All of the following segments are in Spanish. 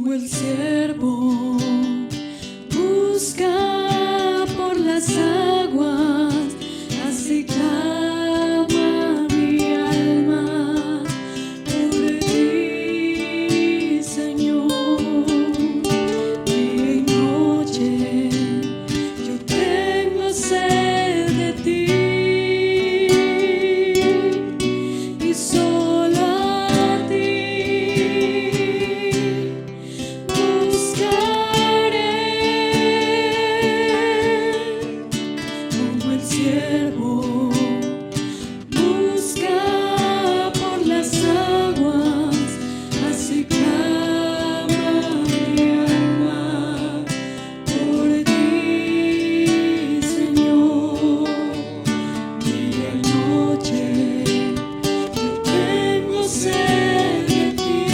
como el siervo busca por las aguas, así clama mi alma por ti, Señor. Día y noche yo tengo sed de ti, y solo a ti buscaré, como el siervo busca por las aguas, así clama mi alma por ti, Señor. Día y noche yo tengo sed de ti,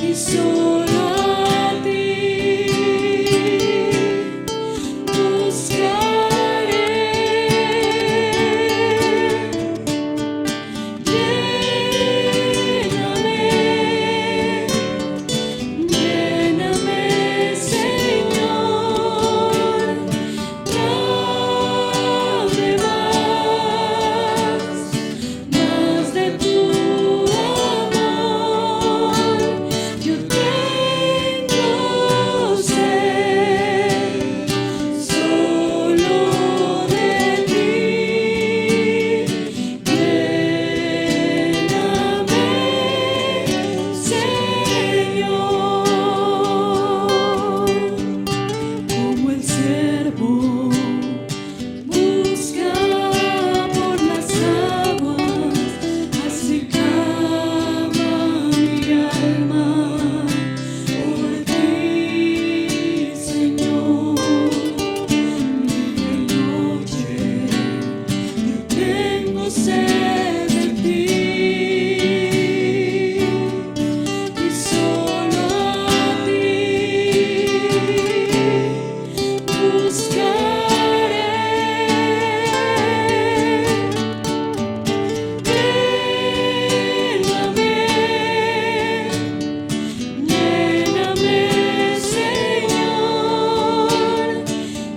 y solo a ti buscaré. Lléname, Señor, dame más de tu amor. Yo tengo sed solo de ti. Lléname, Señor, como el siervo busca por las aguas, así clama mi alma por ti, Señor. Día y noche yo tengo sed de ti, y solo a ti buscaré. Lléname, Señor,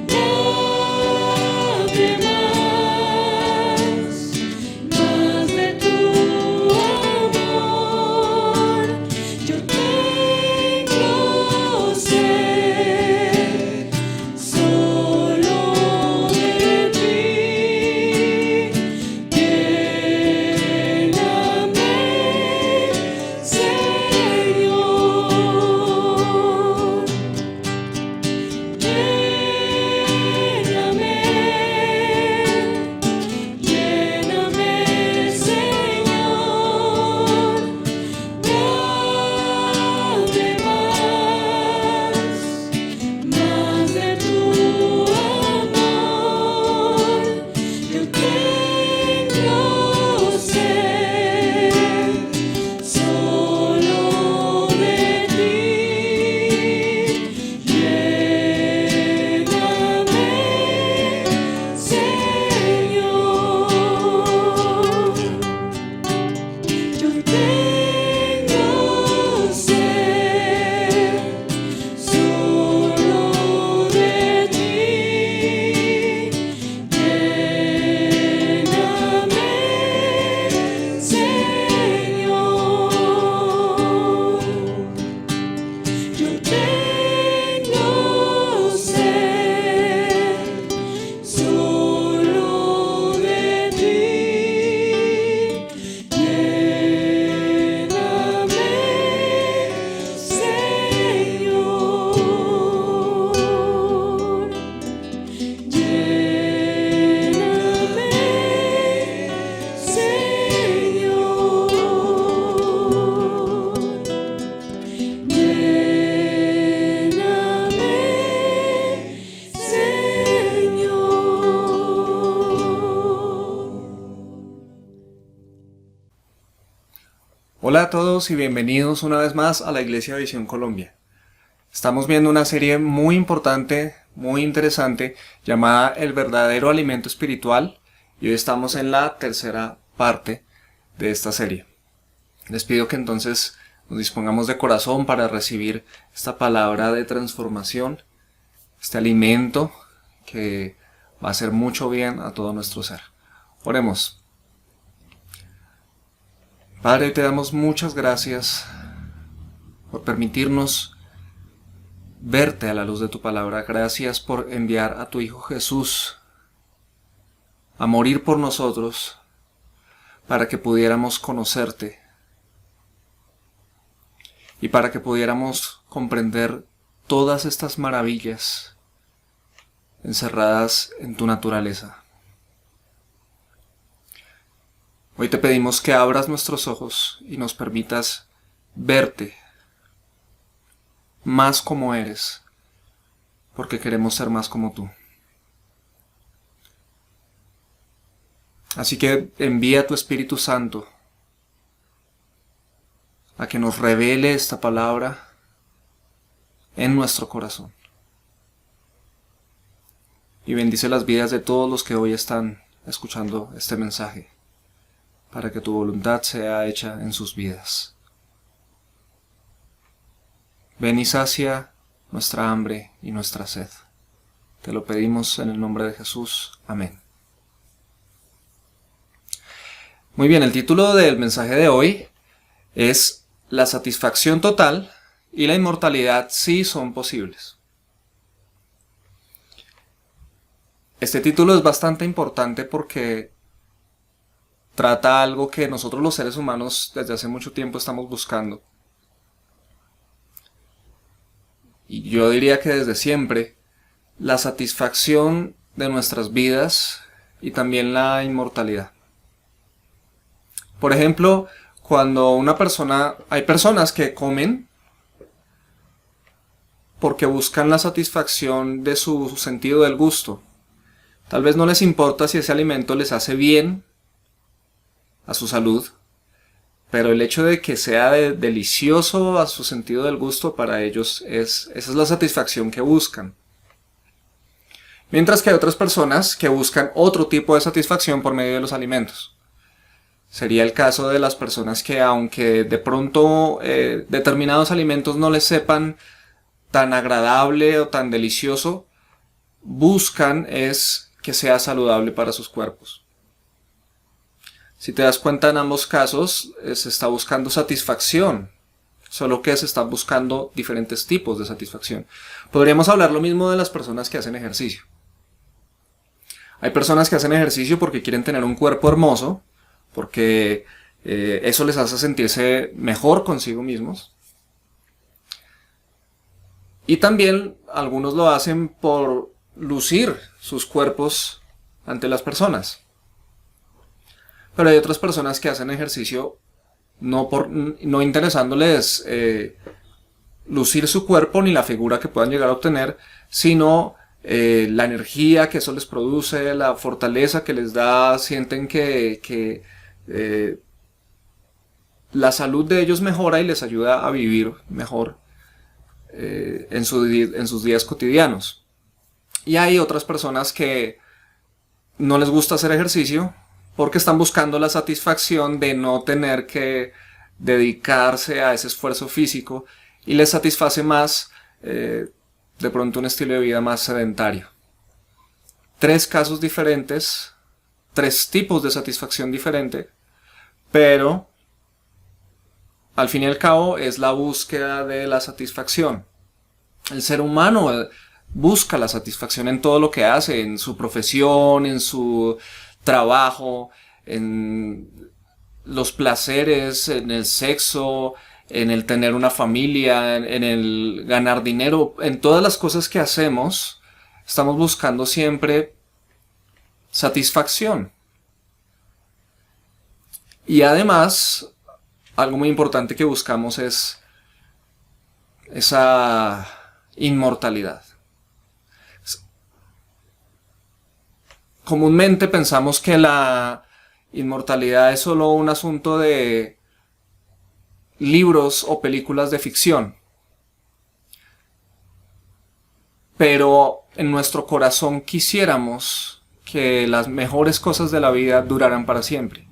dame más de tu amor. Yo tengo sed solo de ti. Lléname, Señor. Lléname, Señor, dame más de tu amor. Yo tengo sed solo de ti. Lléname, Señor. Yo tengo sed solo de ti. Lléname, Señor. Yo tengo sed solo de ti. Lléname, Señor. Lléname, Señor. Lléname, Señor. Hola a todos y bienvenidos una vez más a la Iglesia Visión Colombia. Estamos viendo una serie muy importante, muy interesante, llamada El verdadero alimento espiritual, y hoy estamos en la tercera parte de esta serie. Les pido que entonces nos dispongamos de corazón para recibir esta palabra de transformación, este alimento que va a hacer mucho bien a todo nuestro ser. Oremos. Padre, te damos muchas gracias por permitirnos verte a la luz de tu palabra. Gracias por enviar a tu Hijo Jesús a morir por nosotros para que pudiéramos conocerte y para que pudiéramos comprender todas estas maravillas encerradas en tu naturaleza. Hoy te pedimos que abras nuestros ojos y nos permitas verte más como eres, porque queremos ser más como tú. Así que envía tu Espíritu Santo a que nos revele esta palabra en nuestro corazón. Y bendice las vidas de todos los que hoy están escuchando este mensaje, para que tu voluntad sea hecha en sus vidas. Ven y sacia nuestra hambre y nuestra sed. Te lo pedimos en el nombre de Jesús. Amén. Muy bien, el título del mensaje de hoy es La satisfacción total y la inmortalidad sí son posibles. Este título es bastante importante porque trata algo que nosotros los seres humanos desde hace mucho tiempo estamos buscando. Y yo diría que desde siempre, la satisfacción de nuestras vidas y también la inmortalidad. Por ejemplo, cuando hay personas que comen porque buscan la satisfacción de su sentido del gusto. Tal vez no les importa si ese alimento les hace bien a su salud, pero el hecho de que sea delicioso a su sentido del gusto para ellos esa es la satisfacción que buscan. Mientras que hay otras personas que buscan otro tipo de satisfacción por medio de los alimentos. Sería el caso de las personas que, aunque de pronto determinados alimentos no les sepan tan agradable o tan delicioso, buscan es que sea saludable para sus cuerpos. Si te das cuenta, en ambos casos se está buscando satisfacción, solo que se están buscando diferentes tipos de satisfacción. Podríamos hablar lo mismo de las personas que hacen ejercicio. Hay personas que hacen ejercicio porque quieren tener un cuerpo hermoso, porque eso les hace sentirse mejor consigo mismos. Y también algunos lo hacen por lucir sus cuerpos ante las personas. Pero hay otras personas que hacen ejercicio no interesándoles lucir su cuerpo ni la figura que puedan llegar a obtener, sino la energía que eso les produce, la fortaleza que les da, sienten que la salud de ellos mejora y les ayuda a vivir mejor en sus días cotidianos. Y hay otras personas que no les gusta hacer ejercicio porque están buscando la satisfacción de no tener que dedicarse a ese esfuerzo físico y les satisface más de pronto un estilo de vida más sedentario. Tres casos diferentes, tres tipos de satisfacción diferente, pero al fin y al cabo es la búsqueda de la satisfacción. El ser humano busca la satisfacción en todo lo que hace, en su profesión, en su trabajo, en los placeres, en el sexo, en el tener una familia, en el ganar dinero, en todas las cosas que hacemos, estamos buscando siempre satisfacción. Y además, algo muy importante que buscamos es esa inmortalidad. Comúnmente pensamos que la inmortalidad es solo un asunto de libros o películas de ficción. Pero en nuestro corazón quisiéramos que las mejores cosas de la vida duraran para siempre.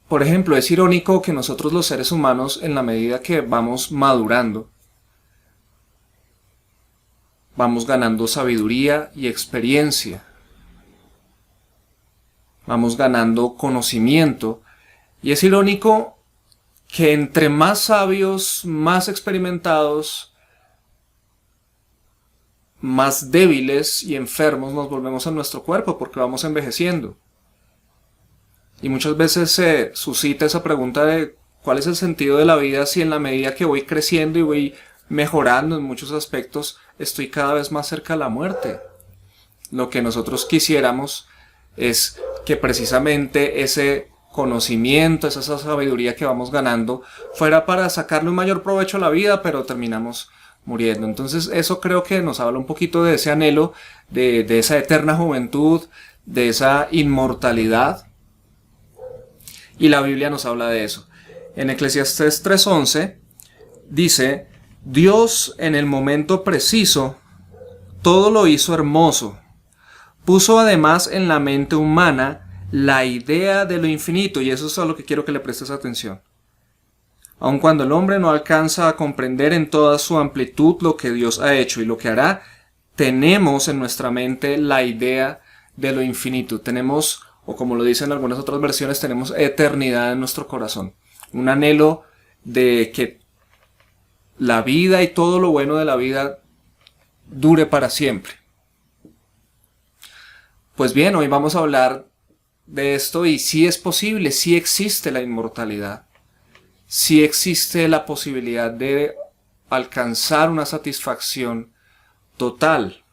Por ejemplo, es irónico que nosotros los seres humanos, en la medida que vamos madurando, vamos ganando sabiduría y experiencia, vamos ganando conocimiento, y es irónico que entre más sabios, más experimentados, más débiles y enfermos nos volvemos en nuestro cuerpo porque vamos envejeciendo. Y muchas veces se suscita esa pregunta de cuál es el sentido de la vida si en la medida que voy creciendo y voy mejorando en muchos aspectos, estoy cada vez más cerca de la muerte. Lo que nosotros quisiéramos es que precisamente ese conocimiento, esa sabiduría que vamos ganando, fuera para sacarle un mayor provecho a la vida, pero terminamos muriendo. Entonces eso creo que nos habla un poquito de ese anhelo, de esa eterna juventud, de esa inmortalidad. Y la Biblia nos habla de eso. En Eclesiastés 3:11 dice: Dios en el momento preciso todo lo hizo hermoso. Puso además en la mente humana la idea de lo infinito, y eso es a lo que quiero que le prestes atención. Aun cuando el hombre no alcanza a comprender en toda su amplitud lo que Dios ha hecho y lo que hará, tenemos en nuestra mente la idea de lo infinito. Tenemos, o como lo dicen algunas otras versiones, tenemos eternidad en nuestro corazón. Un anhelo de que la vida y todo lo bueno de la vida dure para siempre. Pues bien, hoy vamos a hablar de esto, y sí es posible, sí existe la inmortalidad. Sí existe la posibilidad de alcanzar una satisfacción total.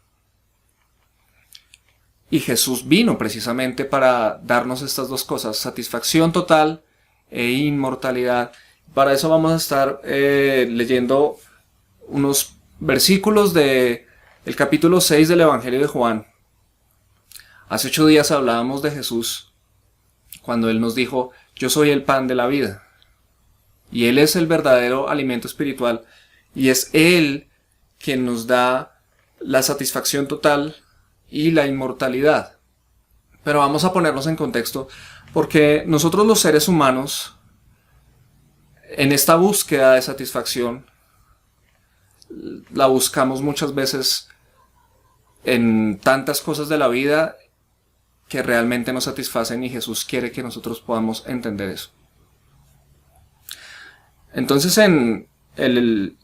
Y Jesús vino precisamente para darnos estas dos cosas, satisfacción total e inmortalidad. Para eso vamos a estar leyendo unos versículos del capítulo 6 del Evangelio de Juan. Hace 8 días hablábamos de Jesús cuando Él nos dijo: yo soy el pan de la vida. Y Él es el verdadero alimento espiritual, y es Él quien nos da la satisfacción total y la inmortalidad. Pero vamos a ponernos en contexto, porque nosotros los seres humanos, en esta búsqueda de satisfacción, la buscamos muchas veces en tantas cosas de la vida que realmente nos satisfacen, y Jesús quiere que nosotros podamos entender eso. Entonces en el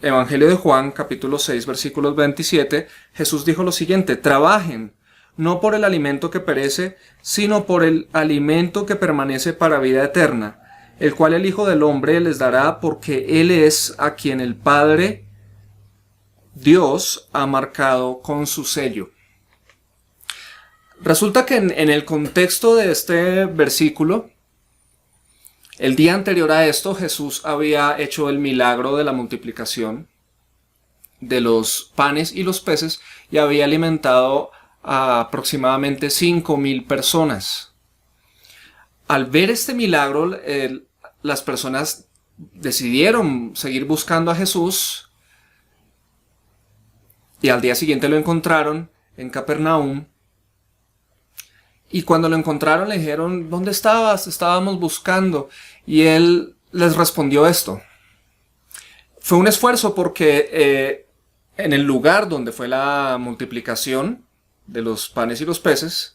Evangelio de Juan, capítulo 6, versículos 27, Jesús dijo lo siguiente: trabajen, no por el alimento que perece, sino por el alimento que permanece para vida eterna, el cual el Hijo del Hombre les dará, porque Él es a quien el Padre Dios ha marcado con su sello. Resulta que en el contexto de este versículo, el día anterior a esto, Jesús había hecho el milagro de la multiplicación de los panes y los peces y había alimentado a aproximadamente 5,000 personas. Al ver este milagro, las personas decidieron seguir buscando a Jesús, y al día siguiente lo encontraron en Capernaum. Y cuando lo encontraron le dijeron: ¿dónde estabas? Estábamos buscando. Y Él les respondió esto. Fue un esfuerzo porque en el lugar donde fue la multiplicación de los panes y los peces,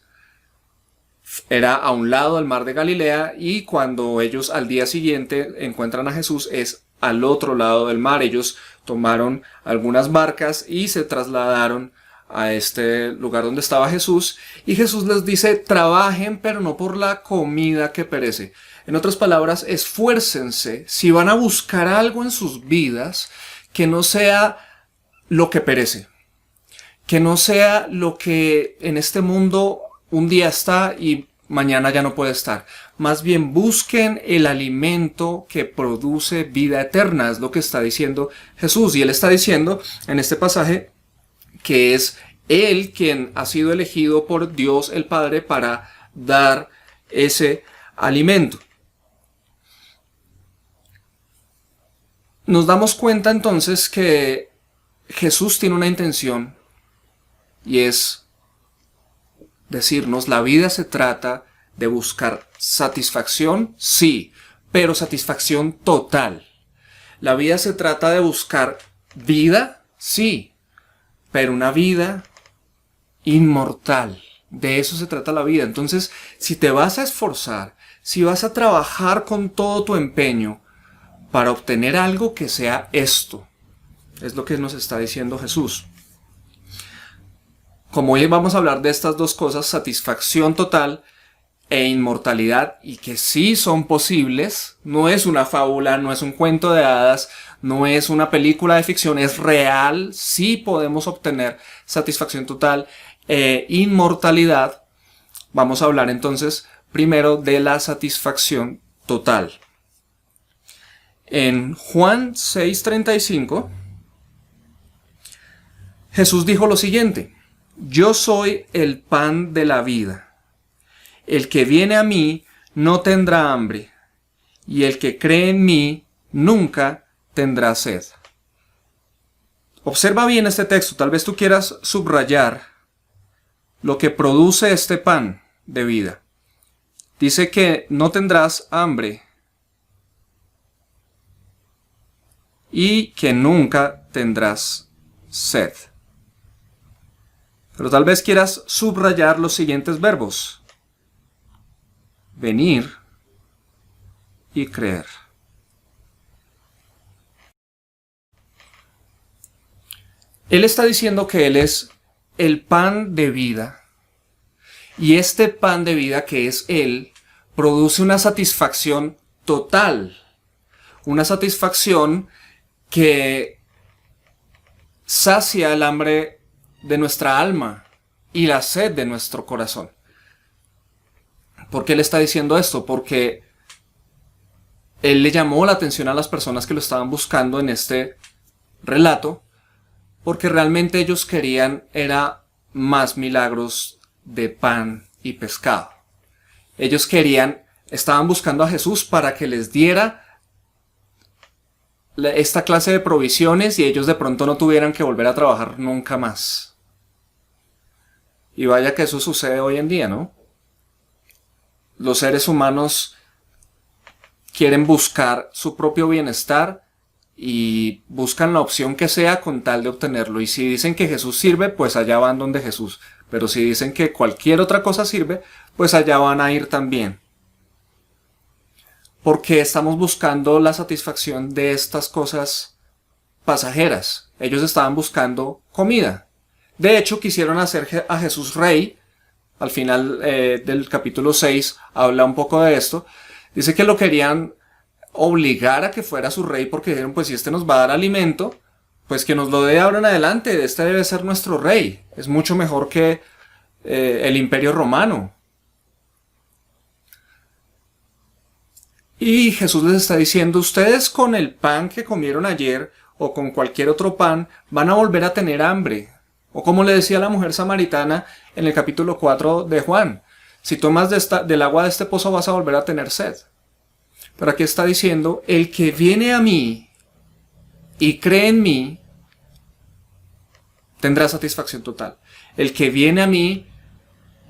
era a un lado del mar de Galilea, y cuando ellos al día siguiente encuentran a Jesús es al otro lado del mar. Ellos tomaron algunas barcas y se trasladaron a este lugar donde estaba Jesús, y Jesús les dice: trabajen, pero no por la comida que perece. En otras palabras, esfuércense si van a buscar algo en sus vidas, que no sea lo que perece, que no sea lo que en este mundo un día está y mañana ya no puede estar. Más bien busquen el alimento que produce vida eterna, es lo que está diciendo Jesús. Y Él está diciendo en este pasaje que es Él quien ha sido elegido por Dios el Padre para dar ese alimento. Nos damos cuenta entonces que Jesús tiene una intención, y es decirnos: la vida se trata de buscar satisfacción, sí, pero satisfacción total. La vida se trata de buscar vida, sí, pero una vida inmortal. De eso se trata la vida. Entonces, si te vas a esforzar, si vas a trabajar con todo tu empeño para obtener algo, que sea esto. Es lo que nos está diciendo Jesús. Como hoy vamos a hablar de estas dos cosas, satisfacción total e inmortalidad, y que sí son posibles, no es una fábula, no es un cuento de hadas, no es una película de ficción, es real, sí podemos obtener satisfacción total e inmortalidad. Vamos a hablar entonces primero de la satisfacción total. En Juan 6:35, Jesús dijo lo siguiente: yo soy el pan de la vida. El que viene a mí no tendrá hambre, y el que cree en mí nunca tendrá sed. Observa bien este texto, tal vez tú quieras subrayar lo que produce este pan de vida. Dice que no tendrás hambre y que nunca tendrás sed. Pero tal vez quieras subrayar los siguientes verbos: venir y creer. Él está diciendo que Él es el pan de vida, y este pan de vida que es Él produce una satisfacción total, una satisfacción que sacia el hambre de nuestra alma y la sed de nuestro corazón. ¿Por qué Él está diciendo esto? Porque Él le llamó la atención a las personas que lo estaban buscando en este relato, porque realmente ellos querían era más milagros de pan y pescado. Ellos estaban buscando a Jesús para que les diera esta clase de provisiones y ellos de pronto no tuvieran que volver a trabajar nunca más. Y vaya que eso sucede hoy en día, ¿no? Los seres humanos quieren buscar su propio bienestar y buscan la opción que sea con tal de obtenerlo. Y si dicen que Jesús sirve, pues allá van donde Jesús. Pero si dicen que cualquier otra cosa sirve, pues allá van a ir también. Porque estamos buscando la satisfacción de estas cosas pasajeras. Ellos estaban buscando comida. De hecho, quisieron hacer a Jesús rey. Al final del capítulo 6 habla un poco de esto. Dice que lo querían obligar a que fuera su rey porque dijeron, pues si este nos va a dar alimento, pues que nos lo dé ahora en adelante, este debe ser nuestro rey. Es mucho mejor que el Imperio Romano. Y Jesús les está diciendo, ustedes con el pan que comieron ayer o con cualquier otro pan van a volver a tener hambre. O como le decía la mujer samaritana en el capítulo 4 de Juan, si tomas del agua de este pozo vas a volver a tener sed. Pero aquí está diciendo, el que viene a mí y cree en mí tendrá satisfacción total. El que viene a mí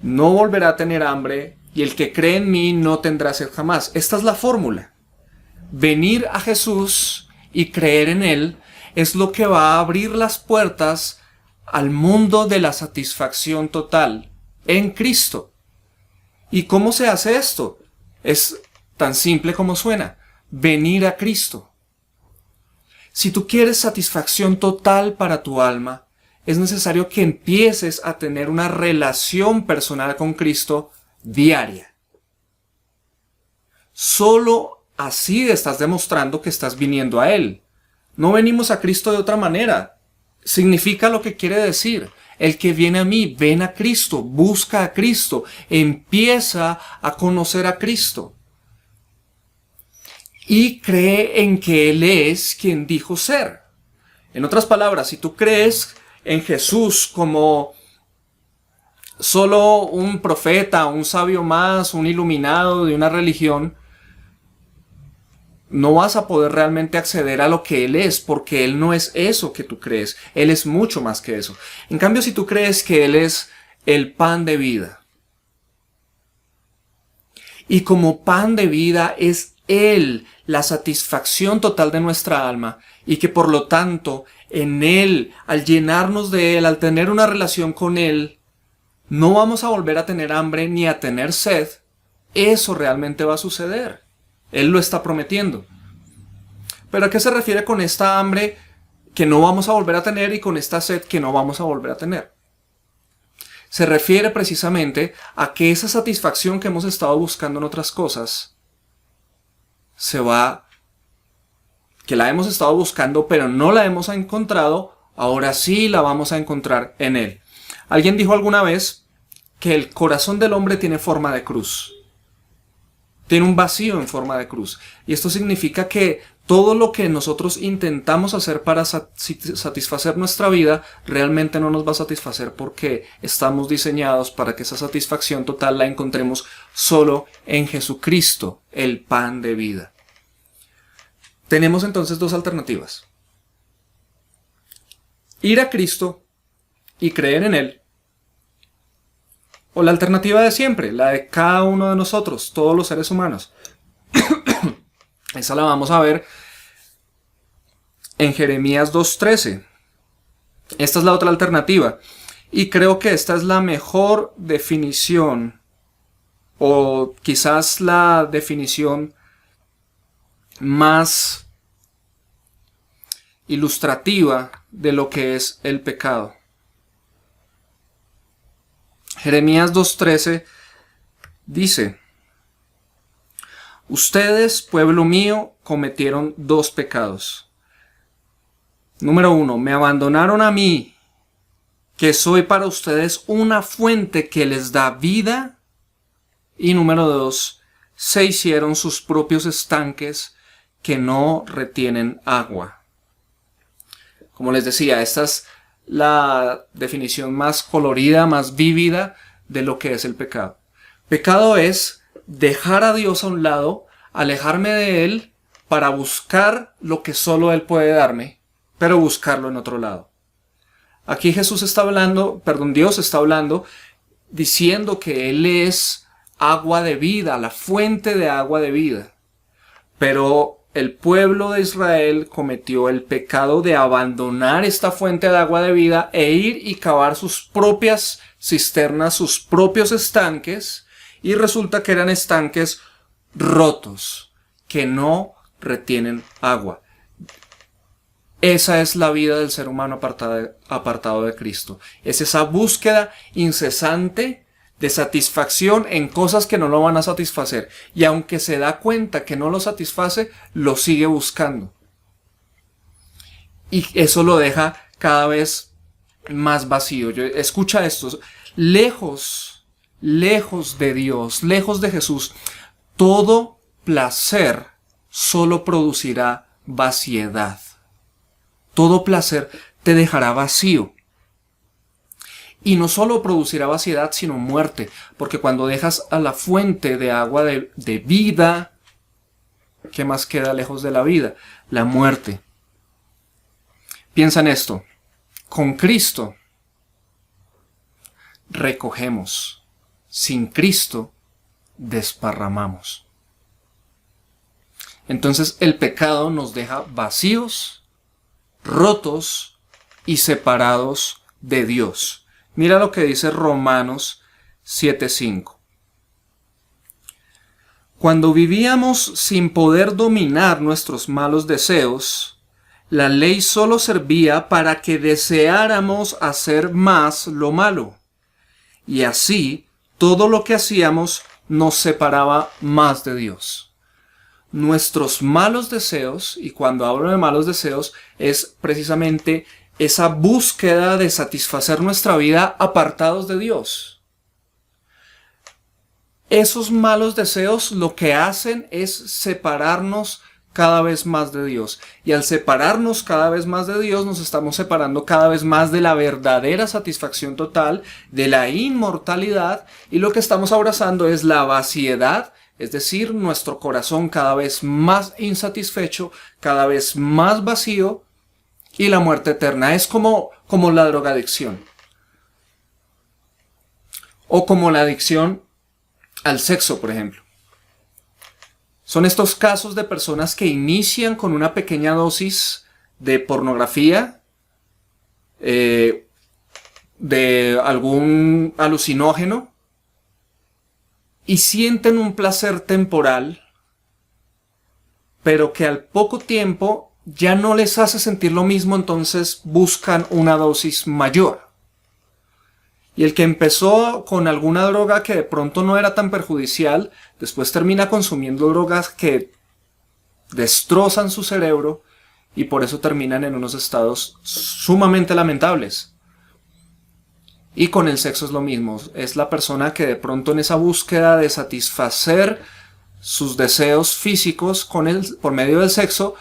no volverá a tener hambre y el que cree en mí no tendrá sed jamás. Esta es la fórmula. Venir a Jesús y creer en Él es lo que va a abrir las puertas al mundo de la satisfacción total en Cristo. ¿Y cómo se hace esto? Es tan simple como suena. Venir a Cristo. Si tú quieres satisfacción total para tu alma, es necesario que empieces a tener una relación personal con Cristo diaria. Solo así estás demostrando que estás viniendo a Él. No venimos a Cristo de otra manera. Significa lo que quiere decir. El que viene a mí, ven a Cristo, busca a Cristo, empieza a conocer a Cristo. Y cree en que Él es quien dijo ser. En otras palabras, si tú crees en Jesús como solo un profeta, un sabio más, un iluminado de una religión, no vas a poder realmente acceder a lo que Él es, porque Él no es eso que tú crees. Él es mucho más que eso. En cambio, si tú crees que Él es el pan de vida, Y como pan de vida es Él la satisfacción total de nuestra alma, y que por lo tanto en Él, al llenarnos de Él, al tener una relación con Él, no vamos a volver a tener hambre ni a tener sed. Eso realmente va a suceder. Él lo está prometiendo. ¿Pero a qué se refiere con esta hambre que no vamos a volver a tener y con esta sed que no vamos a volver a tener? Se refiere precisamente a que esa satisfacción que hemos estado buscando en otras cosas que la hemos estado buscando pero no la hemos encontrado, ahora sí la vamos a encontrar en Él. Alguien dijo alguna vez que el corazón del hombre tiene forma de cruz. Tiene un vacío en forma de cruz. Y esto significa que todo lo que nosotros intentamos hacer para satisfacer nuestra vida realmente no nos va a satisfacer, porque estamos diseñados para que esa satisfacción total la encontremos solo en Jesucristo, el pan de vida. Tenemos entonces dos alternativas: ir a Cristo y creer en Él, o la alternativa de siempre, la de cada uno de nosotros, todos los seres humanos. Esa la vamos a ver en Jeremías 2:13. Esta es la otra alternativa. Y creo que esta es la mejor definición, o quizás la definición más ilustrativa de lo que es el pecado. Jeremías 2:13 dice: ustedes, pueblo mío, cometieron dos pecados. Número 1, me abandonaron a mí, que soy para ustedes una fuente que les da vida. Y número 2, se hicieron sus propios estanques que no retienen agua. Como les decía, esta es la definición más colorida, más vívida de lo que es el pecado. Pecado es dejar a Dios a un lado, alejarme de Él para buscar lo que solo Él puede darme, pero buscarlo en otro lado. Aquí Dios está hablando, diciendo que Él es agua de vida, la fuente de agua de vida. Pero el pueblo de Israel cometió el pecado de abandonar esta fuente de agua de vida e ir y cavar sus propias cisternas, sus propios estanques, y resulta que eran estanques rotos, que no retienen agua. Esa es la vida del ser humano apartado de Cristo. Es esa búsqueda incesante de satisfacción en cosas que no lo van a satisfacer. Y aunque se da cuenta que no lo satisface, lo sigue buscando. Y eso lo deja cada vez más vacío. Escucha esto. Lejos de Dios, lejos de Jesús, todo placer solo producirá vaciedad. Todo placer te dejará vacío. Y no solo producirá vaciedad, sino muerte. Porque cuando dejas a la fuente de agua de vida, ¿qué más queda lejos de la vida? La muerte. Piensa en esto. Con Cristo recogemos. Sin Cristo desparramamos. Entonces el pecado nos deja vacíos, rotos y separados de Dios. Mira lo que dice Romanos 7:5. Cuando vivíamos sin poder dominar nuestros malos deseos, la ley solo servía para que deseáramos hacer más lo malo. Y así, todo lo que hacíamos nos separaba más de Dios. Nuestros malos deseos, y cuando hablo de malos deseos, es precisamente esa búsqueda de satisfacer nuestra vida apartados de Dios. Esos malos deseos lo que hacen es separarnos cada vez más de Dios. Y al separarnos cada vez más de Dios, nos estamos separando cada vez más de la verdadera satisfacción total, de la inmortalidad, y lo que estamos abrazando es la vaciedad, es decir, nuestro corazón cada vez más insatisfecho, cada vez más vacío, y la muerte eterna. Es como la drogadicción. O como la adicción al sexo, por ejemplo. Son estos casos de personas que inician con una pequeña dosis de pornografía, de algún alucinógeno, y sienten un placer temporal, pero que al poco tiempo ya no les hace sentir lo mismo, entonces buscan una dosis mayor. Y el que empezó con alguna droga que de pronto no era tan perjudicial, después termina consumiendo drogas que destrozan su cerebro y por eso terminan en unos estados sumamente lamentables. Y con el sexo es lo mismo. Es la persona que de pronto en esa búsqueda de satisfacer sus deseos físicos por medio del sexo,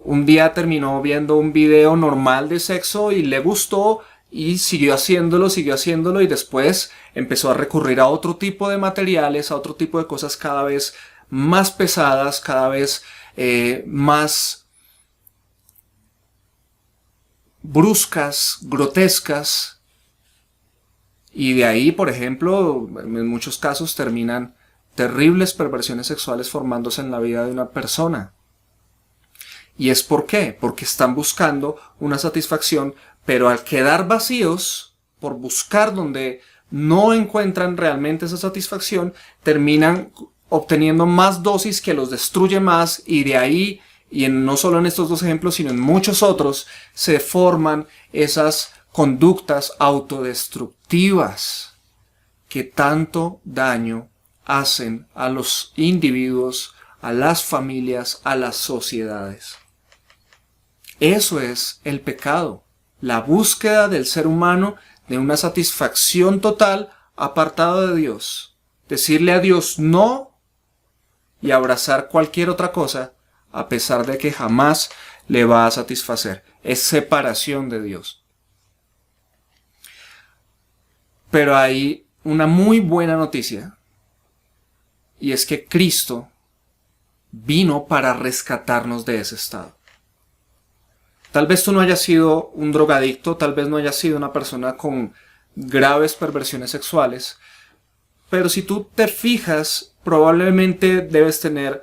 un día terminó viendo un video normal de sexo y le gustó, y siguió haciéndolo y después empezó a recurrir a otro tipo de materiales, a otro tipo de cosas cada vez más pesadas, cada vez más bruscas, grotescas. Y de ahí, por ejemplo, en muchos casos terminan terribles perversiones sexuales formándose en la vida de una persona. ¿Y es por qué? Porque están buscando una satisfacción, pero al quedar vacíos, por buscar donde no encuentran realmente esa satisfacción, terminan obteniendo más dosis que los destruye más, y de ahí, no solo en estos dos ejemplos, sino en muchos otros, se forman esas conductas autodestructivas que tanto daño hacen a los individuos, a las familias, a las sociedades. Eso es el pecado, la búsqueda del ser humano de una satisfacción total apartado de Dios. Decirle a Dios no y abrazar cualquier otra cosa a pesar de que jamás le va a satisfacer. Es separación de Dios. Pero hay una muy buena noticia, y es que Cristo vino para rescatarnos de ese estado. Tal vez tú no hayas sido un drogadicto, tal vez no hayas sido una persona con graves perversiones sexuales, pero si tú te fijas, probablemente debes tener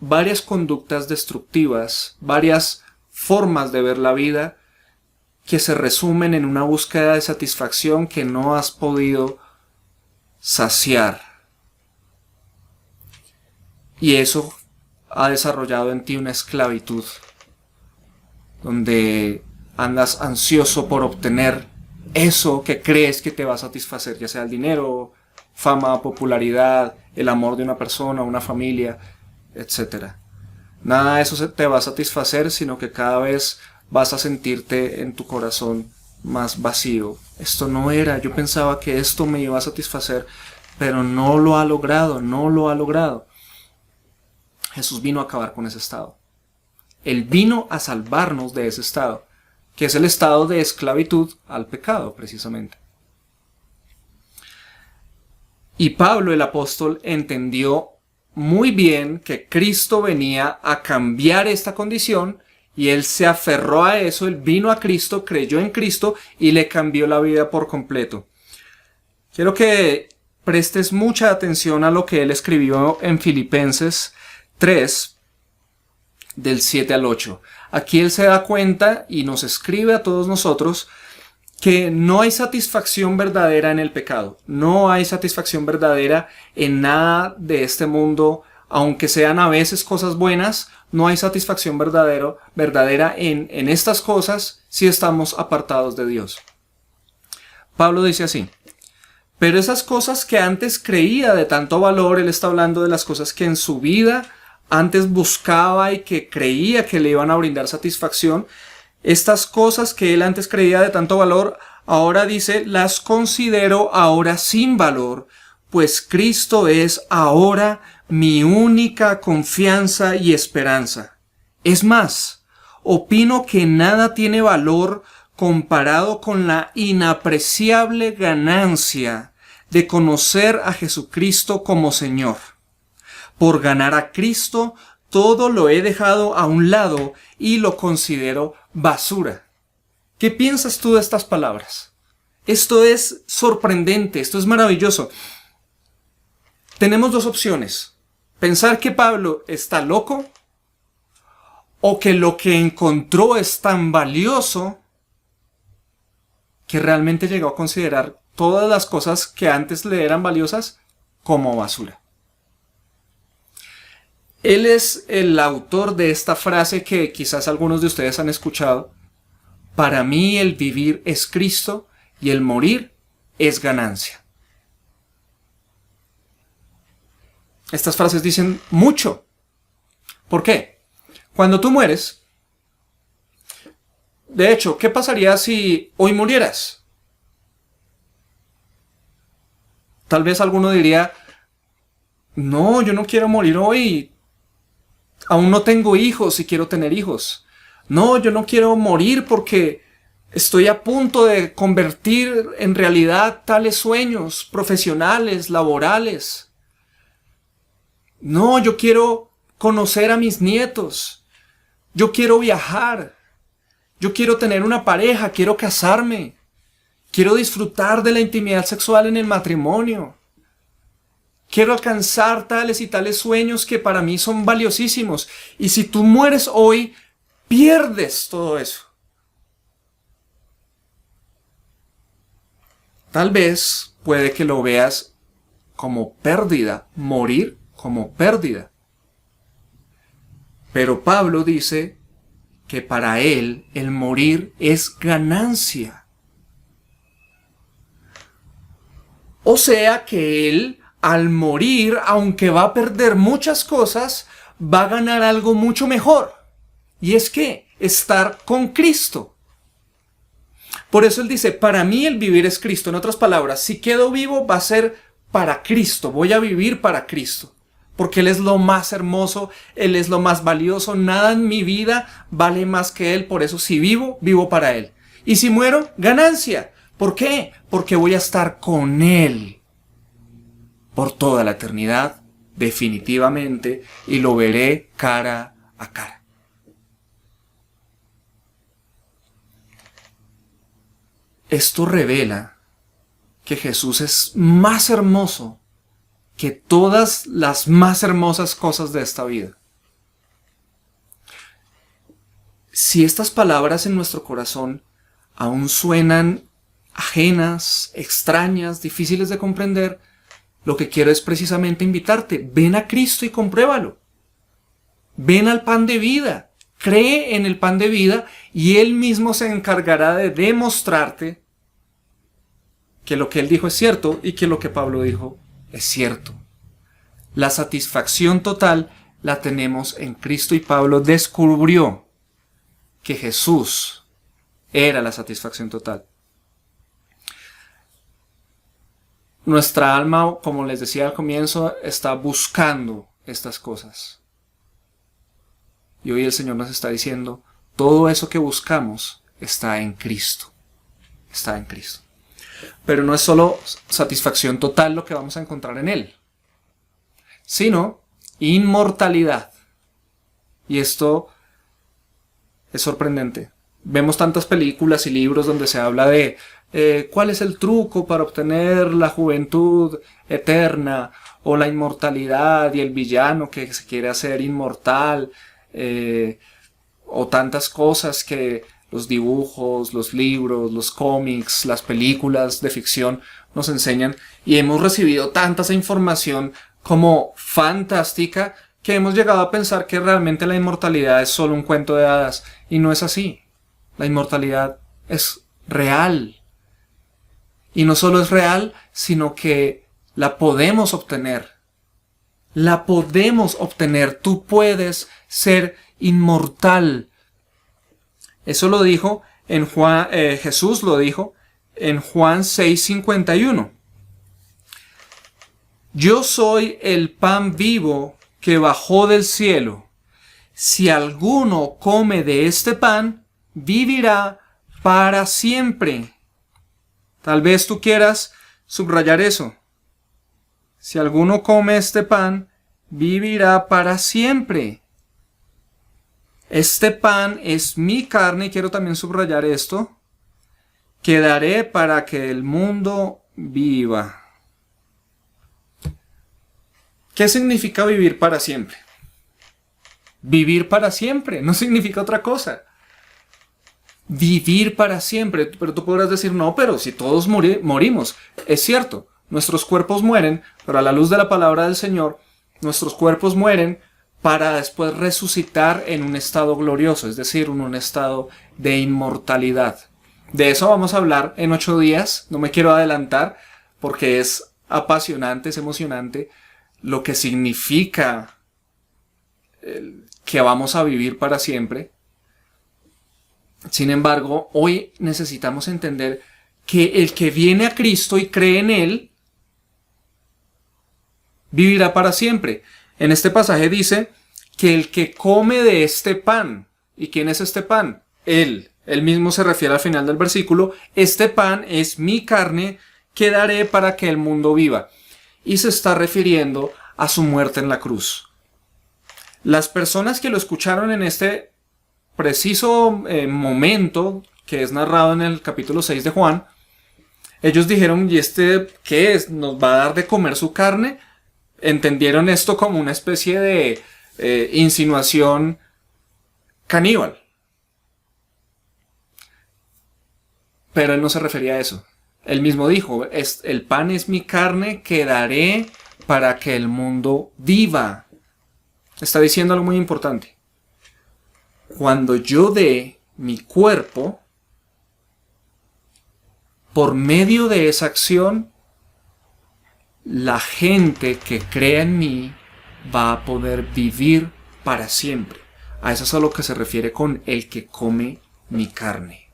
varias conductas destructivas, varias formas de ver la vida que se resumen en una búsqueda de satisfacción que no has podido saciar. Y eso ha desarrollado en ti una esclavitud, donde andas ansioso por obtener eso que crees que te va a satisfacer, ya sea el dinero, fama, popularidad, el amor de una persona, una familia, etc. Nada de eso te va a satisfacer, sino que cada vez vas a sentirte en tu corazón más vacío. Esto no era, yo pensaba que esto me iba a satisfacer, pero no lo ha logrado. Jesús vino a acabar con ese estado. Él vino a salvarnos de ese estado, que es el estado de esclavitud al pecado, precisamente. Y Pablo, el apóstol, entendió muy bien que Cristo venía a cambiar esta condición, y él se aferró a eso. Él vino a Cristo, creyó en Cristo y le cambió la vida por completo. Quiero que prestes mucha atención a lo que él escribió en Filipenses 3, del 7 al 8. Aquí él se da cuenta y nos escribe a todos nosotros que no hay satisfacción verdadera en el pecado. No hay satisfacción verdadera en nada de este mundo, aunque sean a veces cosas buenas. No hay satisfacción verdadera en estas cosas si estamos apartados de Dios. Pablo dice así: pero esas cosas que antes creía de tanto valor, él está hablando de las cosas que en su vida antes buscaba y que creía que le iban a brindar satisfacción. Estas cosas que él antes creía de tanto valor, ahora dice, las considero ahora sin valor, pues Cristo es ahora mi única confianza y esperanza. Es más, opino que nada tiene valor comparado con la inapreciable ganancia de conocer a Jesucristo como Señor. Por ganar a Cristo, todo lo he dejado a un lado y lo considero basura. ¿Qué piensas tú de estas palabras? Esto es sorprendente, esto es maravilloso. Tenemos dos opciones. pensar que Pablo está loco o que lo que encontró es tan valioso que realmente llegó a considerar todas las cosas que antes le eran valiosas como basura. Él es el autor de esta frase que quizás algunos de ustedes han escuchado. Para mí el vivir es Cristo y el morir es ganancia. Estas frases dicen mucho. ¿Por qué? Cuando tú mueres, de hecho, ¿qué pasaría si hoy murieras? Tal vez alguno diría, no, yo no quiero morir hoy. Aún no tengo hijos y quiero tener hijos. No, yo no quiero morir porque estoy a punto de convertir en realidad tales sueños profesionales, laborales. No, yo quiero conocer a mis nietos. Yo quiero viajar. Yo quiero tener una pareja, quiero casarme. Quiero disfrutar de la intimidad sexual en el matrimonio. Quiero alcanzar tales y tales sueños que para mí son valiosísimos. Y si tú mueres hoy, pierdes todo eso. Tal vez puede que lo veas como pérdida, morir como pérdida. Pero Pablo dice que para él el morir es ganancia. O sea que él, al morir, aunque va a perder muchas cosas, va a ganar algo mucho mejor. Y es que estar con Cristo. Por eso él dice, para mí el vivir es Cristo. En otras palabras, si quedo vivo va a ser para Cristo. Voy a vivir para Cristo. Porque Él es lo más hermoso, Él es lo más valioso. Nada en mi vida vale más que Él. Por eso si vivo, vivo para Él. Y si muero, ganancia. ¿Por qué? Porque voy a estar con Él por toda la eternidad, definitivamente, y lo veré cara a cara. Esto revela que Jesús es más hermoso que todas las más hermosas cosas de esta vida. Si estas palabras en nuestro corazón aún suenan ajenas, extrañas, difíciles de comprender, lo que quiero es precisamente invitarte. Ven a Cristo y compruébalo. Ven al pan de vida. Cree en el pan de vida y Él mismo se encargará de demostrarte que lo que Él dijo es cierto y que lo que Pablo dijo es cierto. La satisfacción total la tenemos en Cristo y Pablo descubrió que Jesús era la satisfacción total. Nuestra alma, como les decía al comienzo, está buscando estas cosas. Y hoy el Señor nos está diciendo, todo eso que buscamos está en Cristo. Está en Cristo. Pero no es solo satisfacción total lo que vamos a encontrar en Él, sino inmortalidad. Y esto es sorprendente. Vemos tantas películas y libros donde se habla de cuál es el truco para obtener la juventud eterna o la inmortalidad y el villano que se quiere hacer inmortal, o tantas cosas que los dibujos, los libros, los cómics, las películas de ficción nos enseñan, y hemos recibido tanta esa información como fantástica que hemos llegado a pensar que realmente la inmortalidad es solo un cuento de hadas, y no es así. La inmortalidad es real. Y no solo es real, sino que la podemos obtener. La podemos obtener. Tú puedes ser inmortal. Eso lo dijo en Juan, Jesús lo dijo en Juan 6:51. Yo soy el pan vivo que bajó del cielo. Si alguno come de este pan, vivirá para siempre. Tal vez tú quieras subrayar eso. Si alguno come este pan, vivirá para siempre. Este pan es mi carne, y quiero también subrayar esto, que daré para que el mundo viva. ¿Qué significa vivir para siempre? Vivir para siempre, no significa otra cosa. Vivir para siempre. Pero tú podrás decir, no, pero si todos morimos. Es cierto, nuestros cuerpos mueren, pero a la luz de la palabra del Señor, nuestros cuerpos mueren para después resucitar en un estado glorioso, es decir, en un estado de inmortalidad. De eso vamos a hablar en 8 días, no me quiero adelantar, porque es apasionante, es emocionante lo que significa que vamos a vivir para siempre. Sin embargo, hoy necesitamos entender que el que viene a Cristo y cree en Él, vivirá para siempre. En este pasaje dice que el que come de este pan, ¿y quién es este pan? Él mismo se refiere al final del versículo, este pan es mi carne que daré para que el mundo viva. Y se está refiriendo a su muerte en la cruz. Las personas que lo escucharon en este preciso momento, que es narrado en el capítulo 6 de Juan, ellos dijeron, ¿y este qué es? ¿Nos va a dar de comer su carne? Entendieron esto como una especie de insinuación caníbal. Pero él no se refería a eso. Él mismo dijo, el pan es mi carne que daré para que el mundo viva. Está diciendo algo muy importante. Cuando yo dé mi cuerpo, por medio de esa acción, la gente que crea en mí va a poder vivir para siempre. A eso es a lo que se refiere con el que come mi carne.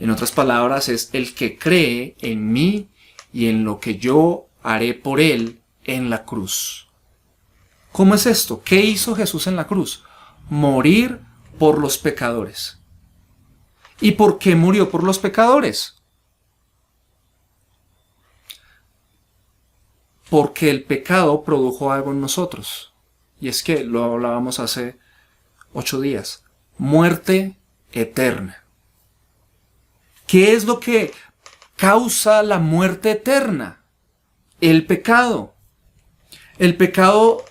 En otras palabras, es el que cree en mí y en lo que yo haré por él en la cruz. ¿Cómo es esto? ¿Qué hizo Jesús en la cruz? Morir por los pecadores. ¿Y por qué murió por los pecadores? Porque el pecado produjo algo en nosotros. Y es que lo hablábamos hace 8 días. Muerte eterna. ¿Qué es lo que causa la muerte eterna? El pecado. El pecado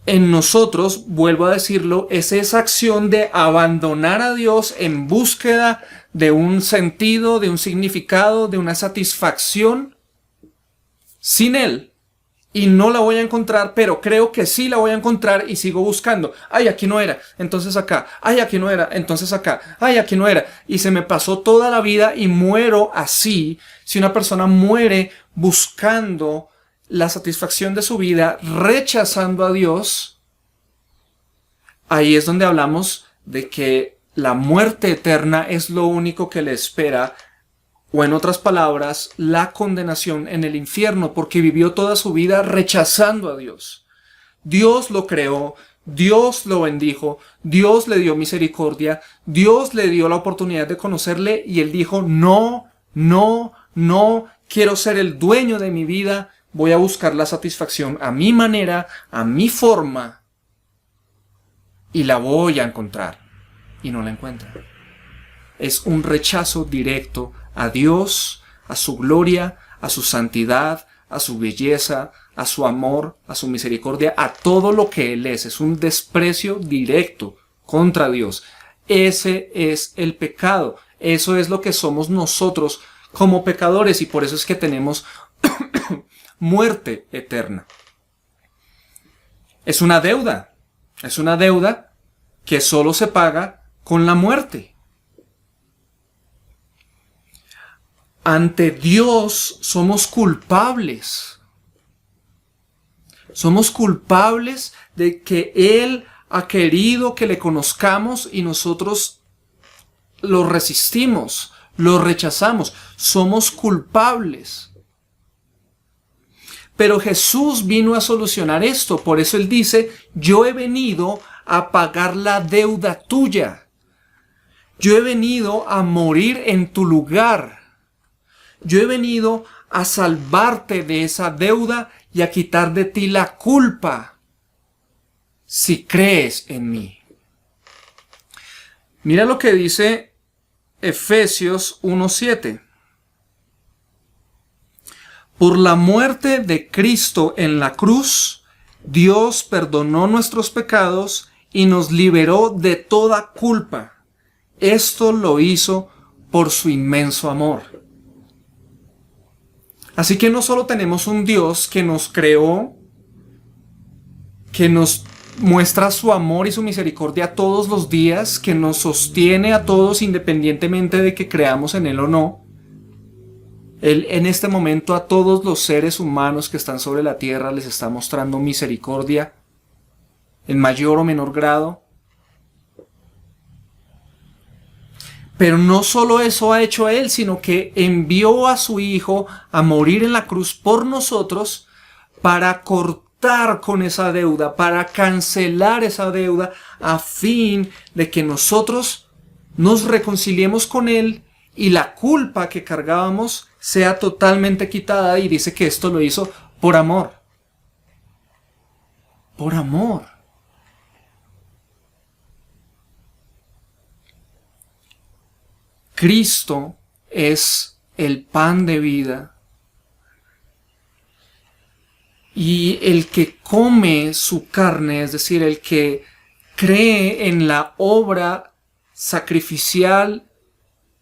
en nosotros, vuelvo a decirlo, es esa acción de abandonar a Dios en búsqueda de un sentido, de un significado, de una satisfacción sin Él. Y no la voy a encontrar, pero creo que sí la voy a encontrar y sigo buscando. Ay, aquí no era, entonces acá. Ay, aquí no era, entonces acá. Ay, aquí no era. Y se me pasó toda la vida y muero así. Si una persona muere buscando la satisfacción de su vida, rechazando a Dios, ahí es donde hablamos de que la muerte eterna es lo único que le espera, o en otras palabras, la condenación en el infierno, porque vivió toda su vida rechazando a Dios. Dios lo creó, Dios lo bendijo, Dios le dio misericordia, Dios le dio la oportunidad de conocerle y él dijo, no, no, no, quiero ser el dueño de mi vida, voy a buscar la satisfacción a mi manera, a mi forma, y la voy a encontrar. Y no la encuentra. Es un rechazo directo a Dios, a su gloria, a su santidad, a su belleza, a su amor, a su misericordia, a todo lo que Él es. Es un desprecio directo contra Dios. Ese es el pecado. Eso es lo que somos nosotros como pecadores y por eso es que tenemos muerte eterna. Es una deuda. Es una deuda que solo se paga con la muerte. Ante Dios somos culpables. Somos culpables de que Él ha querido que le conozcamos y nosotros lo resistimos, lo rechazamos. Somos culpables. Pero Jesús vino a solucionar esto. Por eso Él dice, yo he venido a pagar la deuda tuya. Yo he venido a morir en tu lugar. Yo he venido a salvarte de esa deuda y a quitar de ti la culpa si crees en mí. Mira lo que dice Efesios 1:7. Por la muerte de Cristo en la cruz, Dios perdonó nuestros pecados y nos liberó de toda culpa. Esto lo hizo por su inmenso amor. Así que no solo tenemos un Dios que nos creó, que nos muestra su amor y su misericordia todos los días, que nos sostiene a todos independientemente de que creamos en Él o no. Él en este momento a todos los seres humanos que están sobre la tierra les está mostrando misericordia en mayor o menor grado. Pero no solo eso ha hecho Él, sino que envió a su Hijo a morir en la cruz por nosotros para cortar con esa deuda, para cancelar esa deuda, a fin de que nosotros nos reconciliemos con Él y la culpa que cargábamos sea totalmente quitada. Y dice que esto lo hizo por amor. Por amor. Cristo es el pan de vida. Y el que come su carne, es decir, el que cree en la obra sacrificial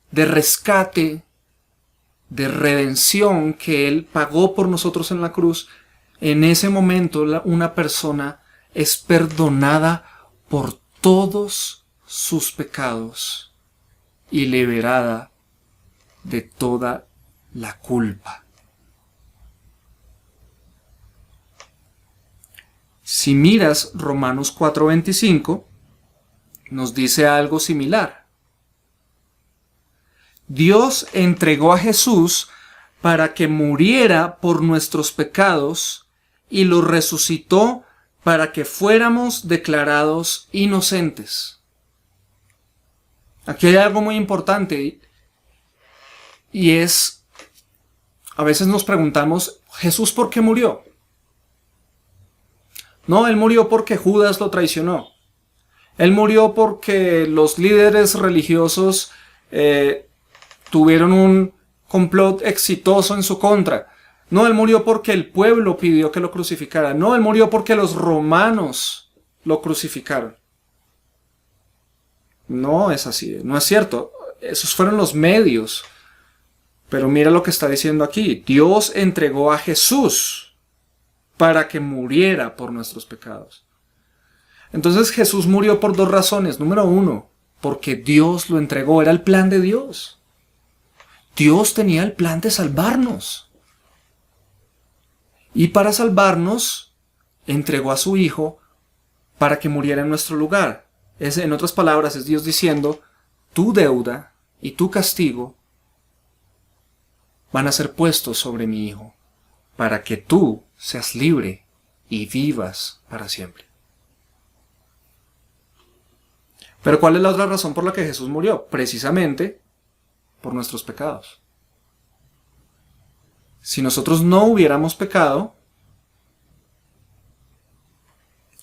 de rescate, de redención que Él pagó por nosotros en la cruz, en ese momento una persona es perdonada por todos sus pecados y liberada de toda la culpa. Si miras Romanos 4:25, nos dice algo similar. Dios entregó a Jesús para que muriera por nuestros pecados y lo resucitó para que fuéramos declarados inocentes. Aquí hay algo muy importante y es, a veces nos preguntamos, ¿Jesús por qué murió? No, Él murió porque Judas lo traicionó. Él murió porque los líderes religiosos tuvieron un complot exitoso en su contra. No, Él murió porque el pueblo pidió que lo crucificara. No, Él murió porque los romanos lo crucificaron. No es así, no es cierto. Esos fueron los medios. Pero mira lo que está diciendo aquí. Dios entregó a Jesús para que muriera por nuestros pecados. Entonces Jesús murió por dos razones. Número uno, porque Dios lo entregó. Era el plan de Dios. Dios tenía el plan de salvarnos. Y para salvarnos, entregó a su Hijo para que muriera en nuestro lugar. En otras palabras, es Dios diciendo, tu deuda y tu castigo van a ser puestos sobre mi Hijo, para que tú seas libre y vivas para siempre. Pero ¿cuál es la otra razón por la que Jesús murió? Precisamente por nuestros pecados. Si nosotros no hubiéramos pecado,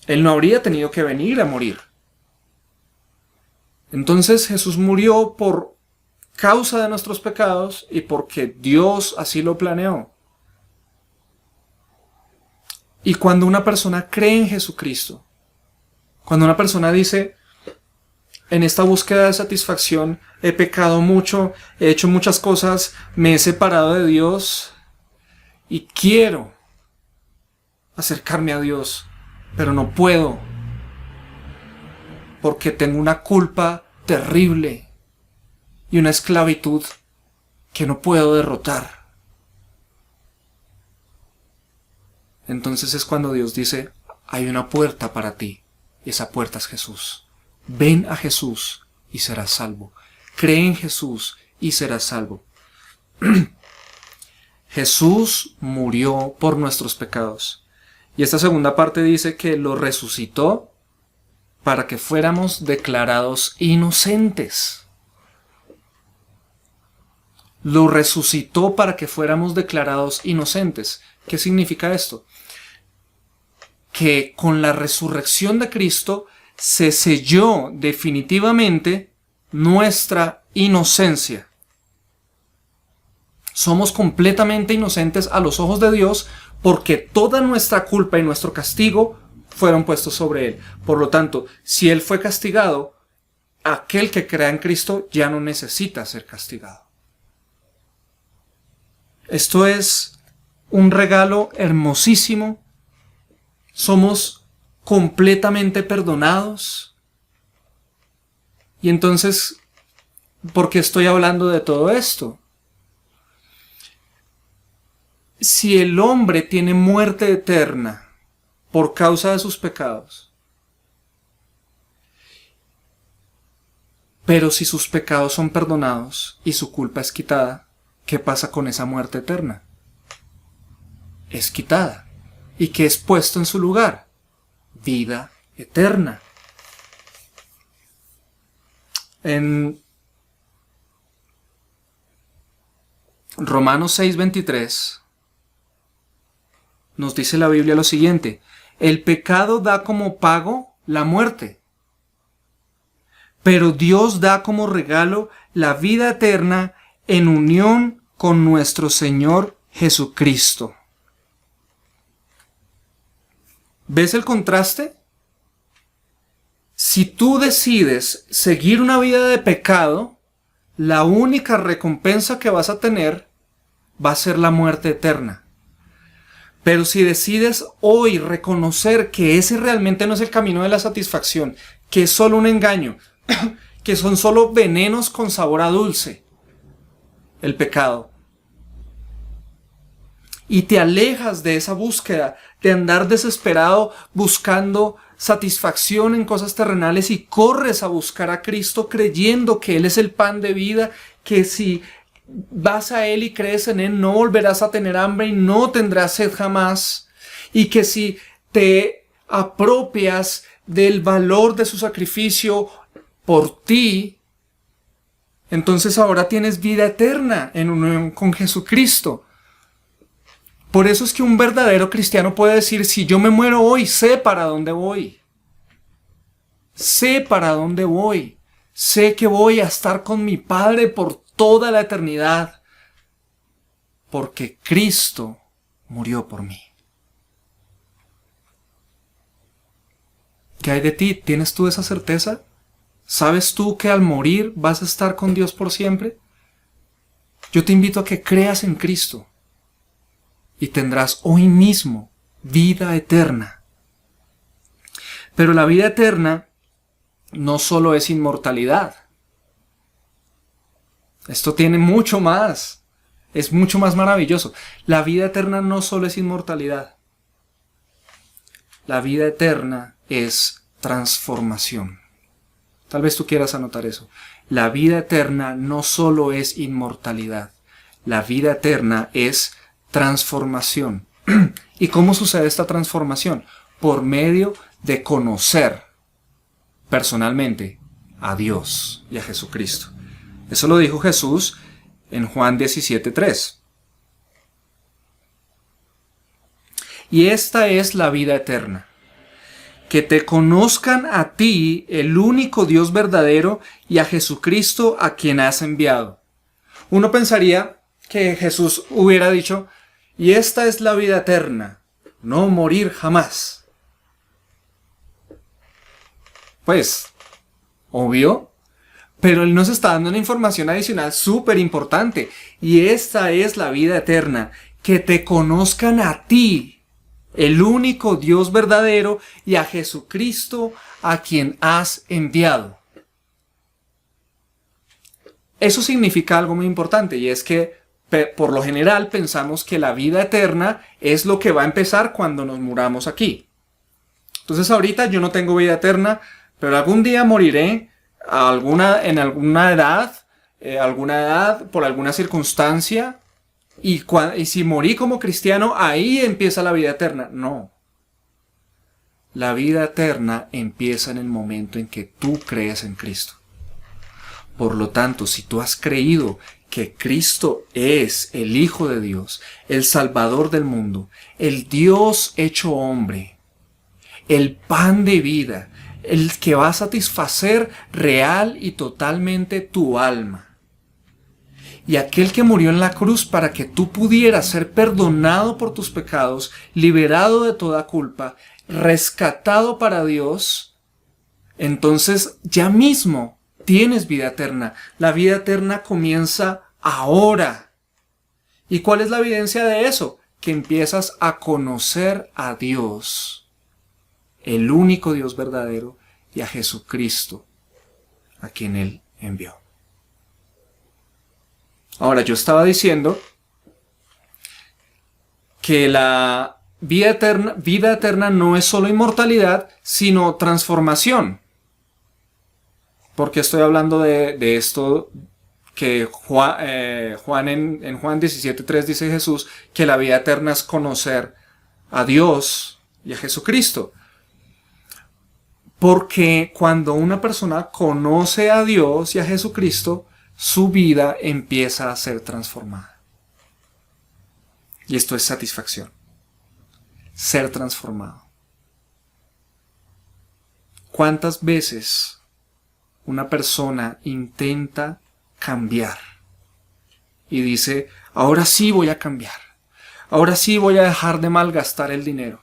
Él no habría tenido que venir a morir. Entonces Jesús murió por causa de nuestros pecados y porque Dios así lo planeó. Y cuando una persona cree en Jesucristo, cuando una persona dice, en esta búsqueda de satisfacción he pecado mucho, he hecho muchas cosas, me he separado de Dios y quiero acercarme a Dios, pero no puedo porque tengo una culpa terrible y una esclavitud que no puedo derrotar. Entonces es cuando Dios dice, hay una puerta para ti, y esa puerta es Jesús. Ven a Jesús y serás salvo. Cree en Jesús y serás salvo. Jesús murió por nuestros pecados. Y esta segunda parte dice que lo resucitó para que fuéramos declarados inocentes. Lo resucitó para que fuéramos declarados inocentes. ¿Qué significa esto? Que con la resurrección de Cristo se selló definitivamente nuestra inocencia. Somos completamente inocentes a los ojos de Dios porque toda nuestra culpa y nuestro castigo fueron puestos sobre Él. Por lo tanto, si Él fue castigado, aquel que crea en Cristo ya no necesita ser castigado. Esto es un regalo hermosísimo. Somos completamente perdonados. Y entonces, ¿por qué estoy hablando de todo esto? Si el hombre tiene muerte eterna por causa de sus pecados, pero si sus pecados son perdonados y su culpa es quitada, ¿qué pasa con esa muerte eterna? Es quitada. ¿Y qué es puesto en su lugar? Vida eterna. En Romanos 6:23 nos dice la Biblia lo siguiente: el pecado da como pago la muerte, pero Dios da como regalo la vida eterna en unión con nuestro Señor Jesucristo. ¿Ves el contraste? Si tú decides seguir una vida de pecado, la única recompensa que vas a tener va a ser la muerte eterna. Pero si decides hoy reconocer que ese realmente no es el camino de la satisfacción, que es solo un engaño, que son solo venenos con sabor a dulce, el pecado, y te alejas de esa búsqueda, de andar desesperado buscando satisfacción en cosas terrenales y corres a buscar a Cristo creyendo que Él es el pan de vida, que si vas a Él y crees en Él no volverás a tener hambre y no tendrás sed jamás, y que si te apropias del valor de su sacrificio por ti, entonces ahora tienes vida eterna en unión con Jesucristo. Por eso es que un verdadero cristiano puede decir: si yo me muero hoy, sé para dónde voy. Sé para dónde voy. Sé que voy a estar con mi Padre por toda la eternidad. Porque Cristo murió por mí. ¿Qué hay de ti? ¿Tienes tú esa certeza? ¿Sabes tú que al morir vas a estar con Dios por siempre? Yo te invito a que creas en Cristo. Y tendrás hoy mismo vida eterna. Pero la vida eterna no solo es inmortalidad. Esto tiene mucho más. Es mucho más maravilloso. La vida eterna no solo es inmortalidad. La vida eterna es transformación. Tal vez tú quieras anotar eso. La vida eterna no solo es inmortalidad. La vida eterna es transformación. ¿Y cómo sucede esta transformación? Por medio de conocer personalmente a Dios y a Jesucristo. Eso lo dijo Jesús en Juan 17:3. Y esta es la vida eterna: que te conozcan a ti, el único Dios verdadero, y a Jesucristo a quien has enviado. Uno pensaría que Jesús hubiera dicho: y esta es la vida eterna, no morir jamás. Pues, obvio, pero Él nos está dando una información adicional súper importante. Y esta es la vida eterna: que te conozcan a ti, el único Dios verdadero, y a Jesucristo a quien has enviado. Eso significa algo muy importante, y es que por lo general pensamos que la vida eterna es lo que va a empezar cuando nos muramos aquí. Entonces ahorita yo no tengo vida eterna, pero algún día moriré en alguna edad, por alguna circunstancia, y si morí como cristiano, ahí empieza la vida eterna. No. La vida eterna empieza en el momento en que tú crees en Cristo. Por lo tanto, si tú has creído que Cristo es el Hijo de Dios, el Salvador del mundo, el Dios hecho hombre, el pan de vida, el que va a satisfacer real y totalmente tu alma, Y aquel que murió en la cruz para que tú pudieras ser perdonado por tus pecados, liberado de toda culpa, rescatado para Dios, entonces ya mismo tienes vida eterna. La vida eterna comienza ahora. ¿Y cuál es la evidencia de eso? Que empiezas a conocer a Dios, el único Dios verdadero, y a Jesucristo, a quien Él envió. Ahora, yo estaba diciendo que la vida eterna no es solo inmortalidad, sino transformación. Porque estoy hablando de esto que Juan en Juan 17:3 dice Jesús, que la vida eterna es conocer a Dios y a Jesucristo. Porque cuando una persona conoce a Dios y a Jesucristo, su vida empieza a ser transformada. Y esto es satisfacción. Ser transformado. ¿Cuántas veces una persona intenta cambiar y dice, ahora sí voy a cambiar, ahora sí voy a dejar de malgastar el dinero,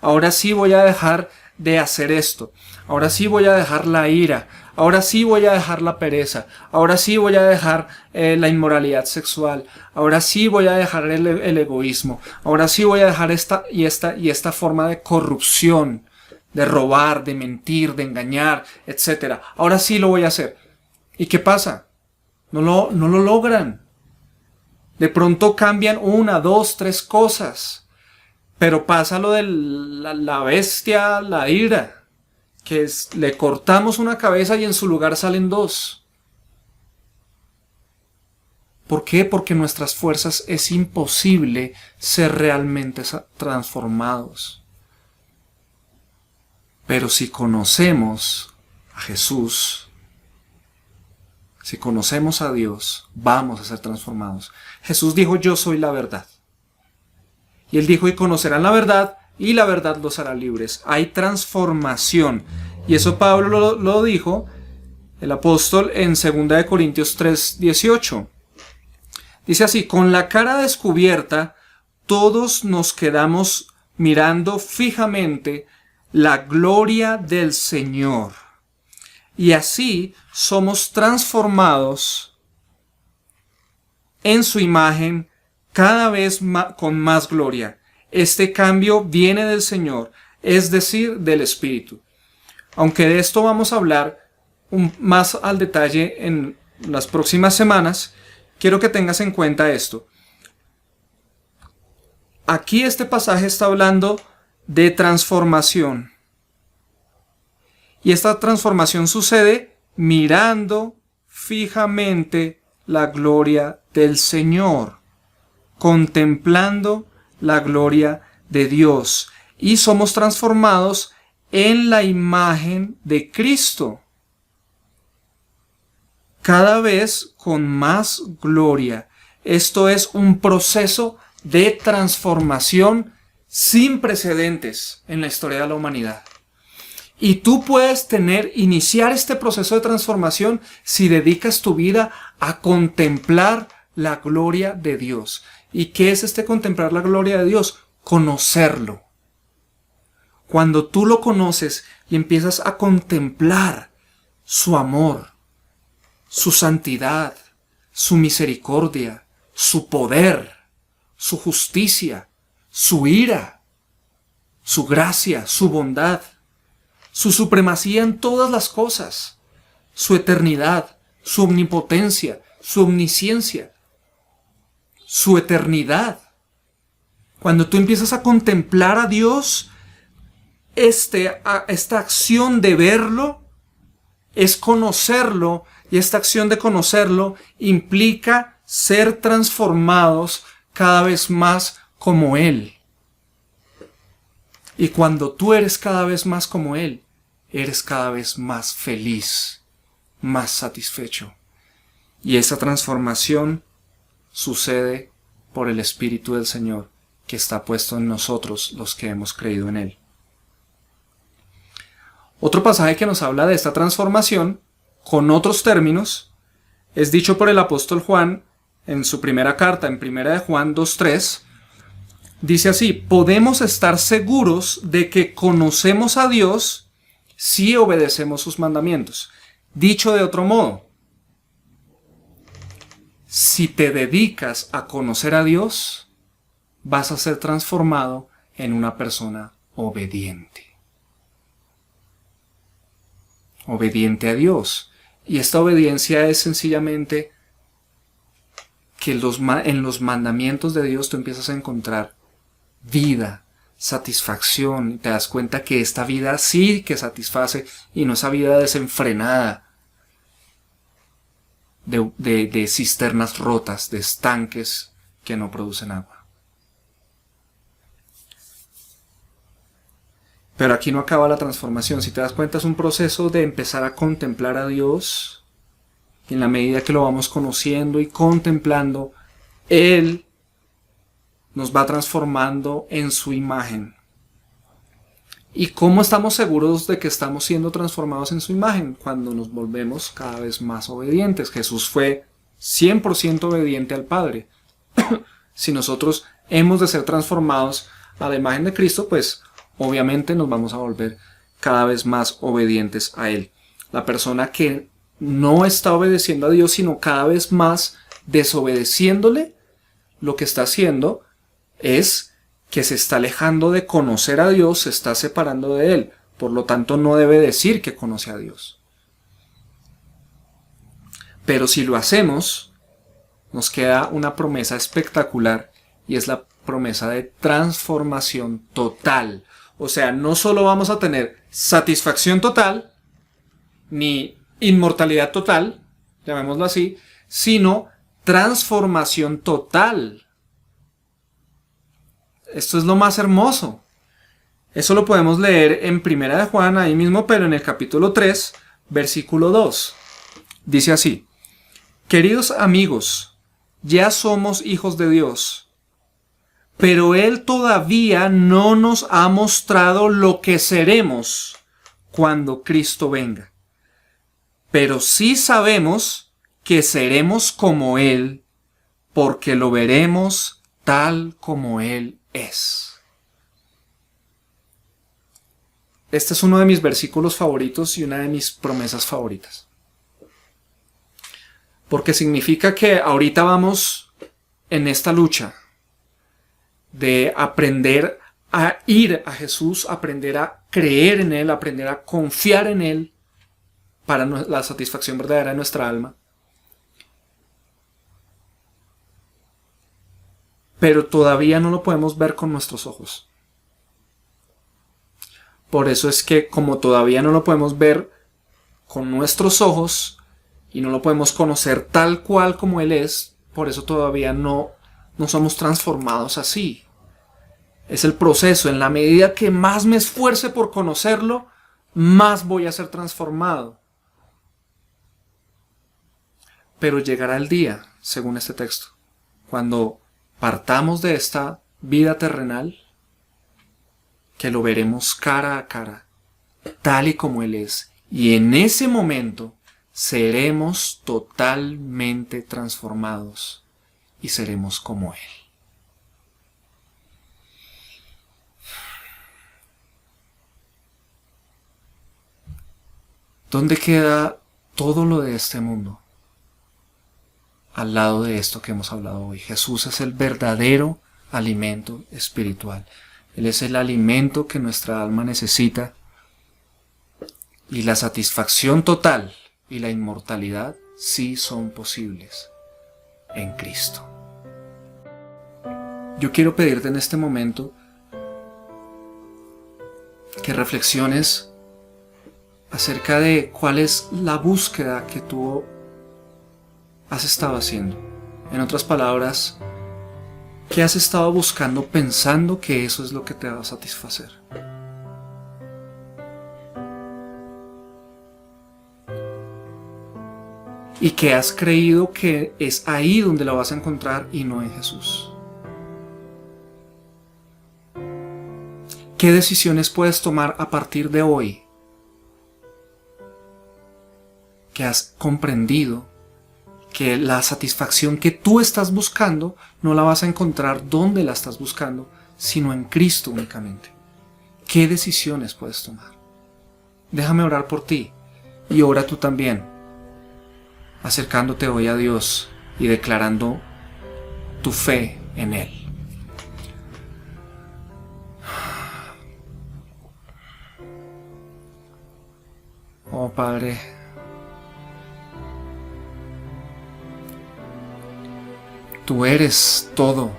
ahora sí voy a dejar de hacer esto, ahora sí voy a dejar la ira, ahora sí voy a dejar la pereza, ahora sí voy a dejar la inmoralidad sexual, ahora sí voy a dejar el egoísmo, ahora sí voy a dejar esta forma de corrupción, de robar, de mentir, de engañar, etc. Ahora sí lo voy a hacer. ¿Y qué pasa? No lo logran. De pronto cambian 1, 2, 3 cosas. Pero pasa lo de la bestia, la ira, que le cortamos una cabeza y en su lugar salen 2. ¿Por qué? Porque nuestras fuerzas es imposible ser realmente transformados. Pero si conocemos a Jesús, si conocemos a Dios, vamos a ser transformados. Jesús dijo, yo soy la verdad. Y Él dijo, y conocerán la verdad, y la verdad los hará libres. Hay transformación. Y eso Pablo lo dijo, el apóstol, en 2 Corintios 3:18. Dice así, con la cara descubierta, todos nos quedamos mirando fijamente la gloria del Señor. Y así somos transformados en su imagen cada vez con más gloria. Este cambio viene del Señor, es decir, del Espíritu. Aunque de esto vamos a hablar más al detalle en las próximas semanas, quiero que tengas en cuenta esto. Aquí este pasaje está hablando de transformación. Y esta transformación sucede mirando fijamente la gloria del Señor, contemplando la gloria de Dios. Y somos transformados en la imagen de Cristo, cada vez con más gloria. Esto es un proceso de transformación sin precedentes en la historia de la humanidad. Y tú puedes iniciar este proceso de transformación si dedicas tu vida a contemplar la gloria de Dios. ¿Y qué es contemplar la gloria de Dios? Conocerlo. Cuando tú lo conoces y empiezas a contemplar su amor, su santidad, su misericordia, su poder, su justicia, su ira, su gracia, su bondad, su supremacía en todas las cosas, su eternidad, su omnipotencia, su omnisciencia, su eternidad. Cuando tú empiezas a contemplar a Dios, esta acción de verlo es conocerlo, y esta acción de conocerlo implica ser transformados cada vez más como Él. Y cuando tú eres cada vez más como Él, eres cada vez más feliz, más satisfecho. Y esa transformación sucede por el Espíritu del Señor que está puesto en nosotros los que hemos creído en Él. Otro pasaje que nos habla de esta transformación, con otros términos, es dicho por el apóstol Juan en su primera carta, en primera de Juan 2:3, dice así: podemos estar seguros de que conocemos a Dios si obedecemos sus mandamientos. Dicho de otro modo, si te dedicas a conocer a Dios, vas a ser transformado en una persona obediente. Obediente a Dios. Y esta obediencia es sencillamente que en los mandamientos de Dios tú empiezas a encontrar vida, satisfacción, y te das cuenta que esta vida sí que satisface y no esa vida desenfrenada de cisternas rotas, de estanques que no producen agua. Pero aquí no acaba la transformación. Si te das cuenta, es un proceso de empezar a contemplar a Dios. Y en la medida que lo vamos conociendo y contemplando, Él nos va transformando en su imagen. ¿Y cómo estamos seguros de que estamos siendo transformados en su imagen? Cuando nos volvemos cada vez más obedientes. Jesús fue 100% obediente al Padre. Si nosotros hemos de ser transformados a la imagen de Cristo, pues obviamente nos vamos a volver cada vez más obedientes a Él. La persona que no está obedeciendo a Dios, sino cada vez más desobedeciéndole, lo que está haciendo es que se está alejando de conocer a Dios, se está separando de Él. Por lo tanto, no debe decir que conoce a Dios. Pero si lo hacemos, nos queda una promesa espectacular, y es la promesa de transformación total. O sea, no solo vamos a tener satisfacción total, ni inmortalidad total, llamémoslo así, sino transformación total. Esto es lo más hermoso. Eso lo podemos leer en Primera de Juan, ahí mismo, pero en el capítulo 3, versículo 2. Dice así: queridos amigos, ya somos hijos de Dios, pero Él todavía no nos ha mostrado lo que seremos cuando Cristo venga. Pero sí sabemos que seremos como Él, porque lo veremos tal como Él es. Este es uno de mis versículos favoritos y una de mis promesas favoritas. Porque significa que ahorita vamos en esta lucha de aprender a ir a Jesús, aprender a creer en Él, aprender a confiar en Él para la satisfacción verdadera de nuestra alma. Pero todavía no lo podemos ver con nuestros ojos. Por eso es que, como todavía no lo podemos ver con nuestros ojos y no lo podemos conocer tal cual como Él es, por eso todavía no somos transformados así. Es el proceso. En la medida que más me esfuerce por conocerlo, más voy a ser transformado. Pero llegará el día, según este texto, cuando partamos de esta vida terrenal, que lo veremos cara a cara, tal y como Él es. Y en ese momento seremos totalmente transformados y seremos como Él. ¿Dónde queda todo lo de este mundo al lado de esto que hemos hablado hoy? Jesús es el verdadero alimento espiritual. Él es el alimento que nuestra alma necesita, y la satisfacción total y la inmortalidad sí son posibles en Cristo. Yo quiero pedirte en este momento que reflexiones acerca de cuál es la búsqueda que tú has estado haciendo. En otras palabras, ¿qué has estado buscando pensando que eso es lo que te va a satisfacer? Y que has creído que es ahí donde lo vas a encontrar y no en Jesús. ¿Qué decisiones puedes tomar a partir de hoy que has comprendido que la satisfacción que tú estás buscando no la vas a encontrar donde la estás buscando, sino en Cristo únicamente. ¿Qué decisiones puedes tomar? Déjame orar por ti y ora tú también, acercándote hoy a Dios y declarando tu fe en Él. Oh Padre, tú eres todo,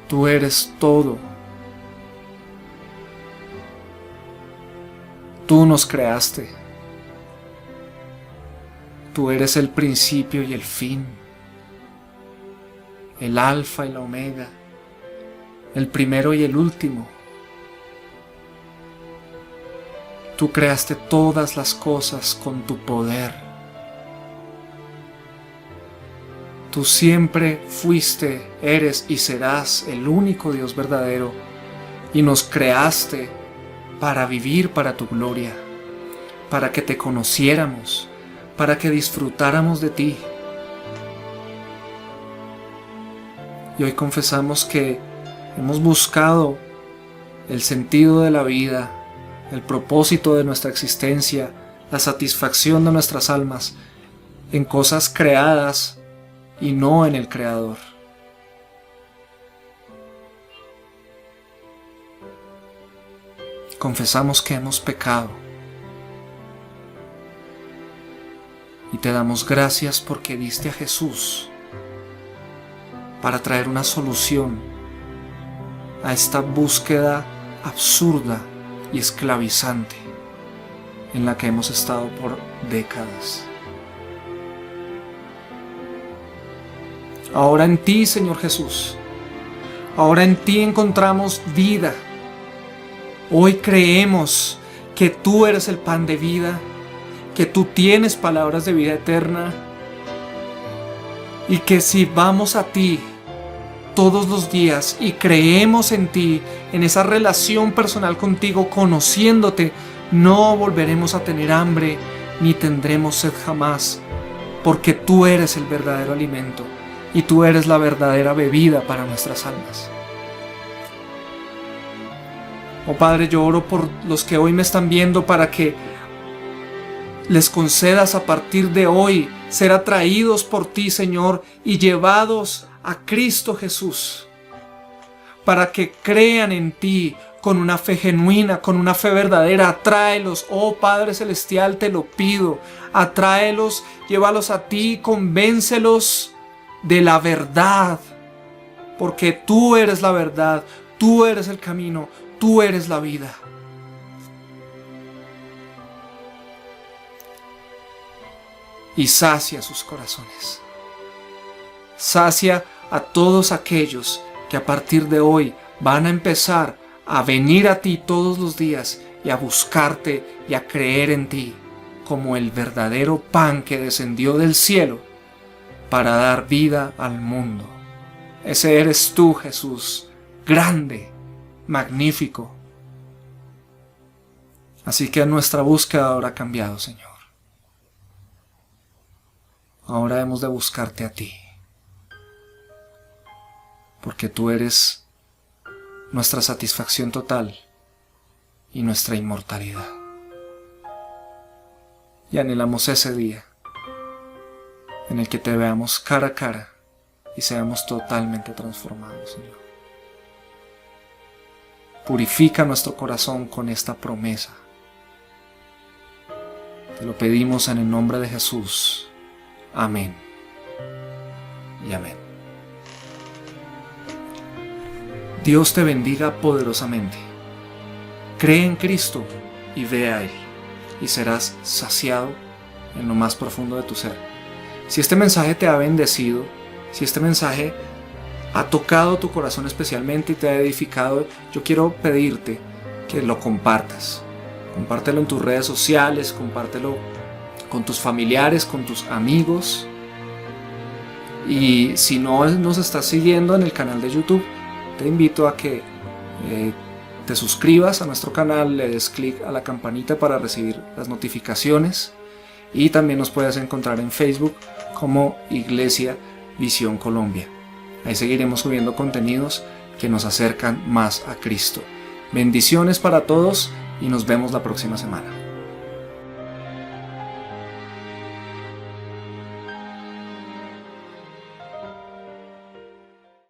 tú eres todo. Tú nos creaste. Tú eres el principio y el fin, el alfa y la omega, el primero y el último. Tú creaste todas las cosas con tu poder. Tú siempre fuiste, eres y serás el único Dios verdadero, y nos creaste para vivir para tu gloria, para que te conociéramos, para que disfrutáramos de ti. Y hoy confesamos que hemos buscado el sentido de la vida, el propósito de nuestra existencia, la satisfacción de nuestras almas en cosas creadas y no en el Creador. Confesamos que hemos pecado y te damos gracias porque diste a Jesús para traer una solución a esta búsqueda absurda y esclavizante en la que hemos estado por décadas. Ahora en ti, Señor Jesús, ahora en ti encontramos vida. Hoy creemos que tú eres el pan de vida, que tú tienes palabras de vida eterna y que si vamos a ti todos los días y creemos en ti, en esa relación personal contigo, conociéndote, no volveremos a tener hambre ni tendremos sed jamás, porque tú eres el verdadero alimento y tú eres la verdadera bebida para nuestras almas. Oh Padre, yo oro por los que hoy me están viendo para que les concedas a partir de hoy ser atraídos por ti, Señor, y llevados a Cristo Jesús, para que crean en ti con una fe genuina, con una fe verdadera. Atráelos, oh Padre Celestial, te lo pido. Atráelos, llévalos a ti, convéncelos de la verdad, porque tú eres la verdad, tú eres el camino, tú eres la vida. Y sacia sus corazones. Sacia a todos aquellos que a partir de hoy van a empezar a venir a ti todos los días y a buscarte y a creer en ti como el verdadero pan que descendió del cielo para dar vida al mundo. Ese eres tú, Jesús, grande, magnífico. Así que nuestra búsqueda ahora ha cambiado, Señor. Ahora hemos de buscarte a ti, porque tú eres nuestra satisfacción total y nuestra inmortalidad. Y anhelamos ese día en el que te veamos cara a cara y seamos totalmente transformados, Señor. Purifica nuestro corazón con esta promesa. Te lo pedimos en el nombre de Jesús. Amén y amén. Dios te bendiga poderosamente. Cree en Cristo y ve a Él, y serás saciado en lo más profundo de tu ser. Si este mensaje te ha bendecido, si este mensaje ha tocado tu corazón especialmente y te ha edificado, yo quiero pedirte que lo compartas. Compártelo en tus redes sociales, compártelo con tus familiares, con tus amigos. Y si no nos estás siguiendo en el canal de YouTube, te invito a que te suscribas a nuestro canal, le des clic a la campanita para recibir las notificaciones y también nos puedes encontrar en Facebook como Iglesia Visión Colombia. Ahí seguiremos subiendo contenidos que nos acercan más a Cristo. Bendiciones para todos y nos vemos la próxima semana.